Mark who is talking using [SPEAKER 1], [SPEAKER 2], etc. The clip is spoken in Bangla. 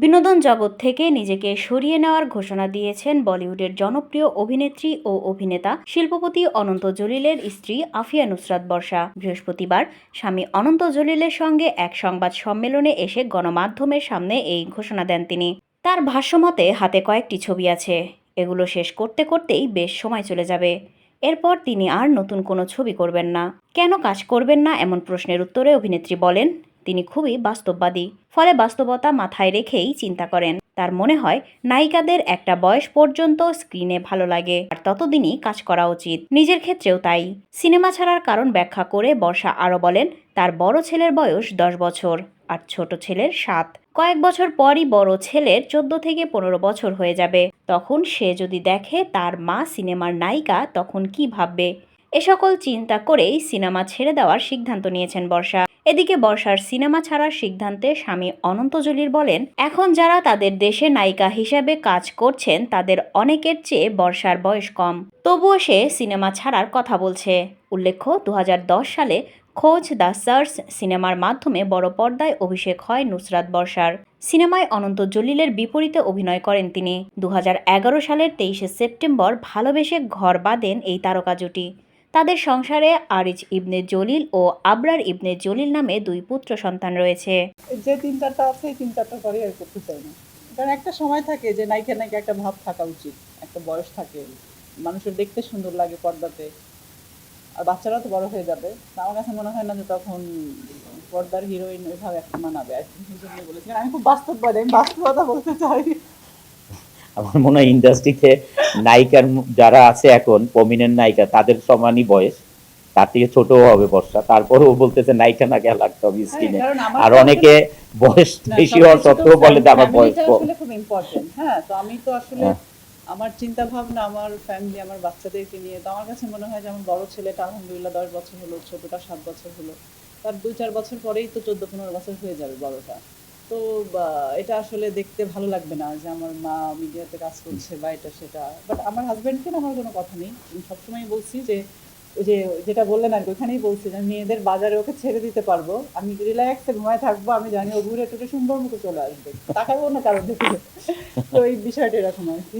[SPEAKER 1] বিনোদন জগৎ থেকে নিজেকে সরিয়ে নেওয়ার ঘোষণা দিয়েছেন বলিউডের জনপ্রিয় অভিনেত্রী ও অভিনেতা শিল্পপতি অনন্ত জলিলের স্ত্রী আফিয়া নুসরাত বর্ষা। বৃহস্পতিবার স্বামী অনন্ত জলিলের সঙ্গে এক সংবাদ সম্মেলনে এসে গণমাধ্যমের সামনে এই ঘোষণা দেন তিনি। তার ভাষ্যমতে হাতে কয়েকটি ছবি আছে, এগুলো শেষ করতে করতেই বেশ সময় চলে যাবে। এরপর তিনি আর নতুন কোনো ছবি করবেন না। কেন কাজ করবেন না এমন প্রশ্নের উত্তরে অভিনেত্রী বলেন, তিনি খুবই বাস্তববাদী, ফলে বাস্তবতা মাথায় রেখেই চিন্তা করেন। তার মনে হয় নায়িকাদের একটা বয়স পর্যন্ত স্ক্রিনে ভালো লাগে, আর ততদিনই কাজ করা উচিত। নিজের ক্ষেত্রেও তাই। সিনেমা ছাড়ার কারণ ব্যাখ্যা করে বর্ষা আরও বলেন, তার বড় ছেলের বয়স 10 বছর আর ছোট ছেলের 7। কয়েক বছর পরই বড় ছেলের 14 থেকে 15 বছর হয়ে যাবে। তখন সে যদি দেখে তার মা সিনেমার নায়িকা, তখন কি ভাববে? এ সকল চিন্তা করেই সিনেমা ছেড়ে দেওয়ার সিদ্ধান্ত নিয়েছেন বর্ষা। এদিকে বর্ষার সিনেমা ছাড়ার সিদ্ধান্তে স্বামী অনন্ত জলিল বলেন, এখন যারা তাদের দেশে নায়িকা হিসেবে কাজ করছেন তাদের অনেকের চেয়ে বর্ষার বয়স কম, তবুও সে সিনেমা ছাড়ার কথা বলছে। উল্লেখ্য, 2010 সালে খোঁজ দ্য সার্চ সিনেমার মাধ্যমে বড় পর্দায় অভিষেক হয় নুসরাত বর্ষার। সিনেমায় অনন্ত জলিলের বিপরীতে অভিনয় করেন তিনি। 2011 সালের 23শে সেপ্টেম্বর ভালোবেসে ঘর বাঁধেন এই তারকা জুটি। তাদের সংসারে আরিজ ইবনে জলিল ও আবরার ইবনে জলিল নামে 2 পুত্র সন্তান রয়েছে।
[SPEAKER 2] যে 3-4টা আছে এই 3-4টা পরে আর করতে চাই না, কারণ একটা সময় থাকে যে নায়িকা নায়িকা একটা ভাব থাকা উচিত, একটা বয়স থাকে, মানুষের দেখতে সুন্দর লাগে পর্দাতে, আর বাচ্চারাও তো বড় হয়ে যাবে। আমার কাছে মনে হয় না যে তখন পর্দার হিরোইন ওইভাবে একটা মানাবে আর কি। সেই জন্যই বলেছি, কারণ আমি খুব বাস্তববাদী, আমি বাস্তবতা বলতে চাই।
[SPEAKER 3] আমার মনে হয় ইন্ডাস্ট্রিতে নায়িকার যারা আছে এখন প্রমিনেন্ট নায়িকা তাদের সমানই বয়স, তার থেকে ছোটও হবে বর্ষা, তারপরেও বলতেছে নায়িকা না গেলে লাগতে হবে স্ক্রিনে। আর অনেকে বয়স বেশি হওয়ার সত্ত্বেও বলে যে আমার বয়স কম।
[SPEAKER 2] আসলে খুব ইম্পর্টেন্ট। হ্যাঁ, তো আমি তো আসলে আমার চিন্তা ভাবনা, আমার ফ্যামিলি, আমার বাচ্চাদেরকে নিয়ে, তো আমার কাছে মনে হয় যে আমার বড় ছেলেটা আলহামদুলিল্লাহ 10 বছর হলো, ছোটটা 7 বছর হলো, তার 2-4 বছর পরেই তো 14-15 বছর হয়ে যাবে বড়টা। তো এটা আসলে দেখতে ভালো লাগবে না যে আমার মা মিডিয়াতে কাজ করছে বা এটা সেটা। বাট আমার হাজব্যান্ডকে আমার কোনো কথা নেই, আমি সবসময় বলছি যে ওই যে যেটা বললেন আর কি, ওখানেই বলছি যে মেয়েদের বাজারে ওকে ছেড়ে দিতে পারবো, আমি রিল্যাক্সে ঘুমায় থাকবো, আমি জানি ও ঘুরে টুরে সুন্দর মতো চলে আসবে, তাকাবো না কারোর দিকে। তো এই বিষয়টা এরকম আর কি।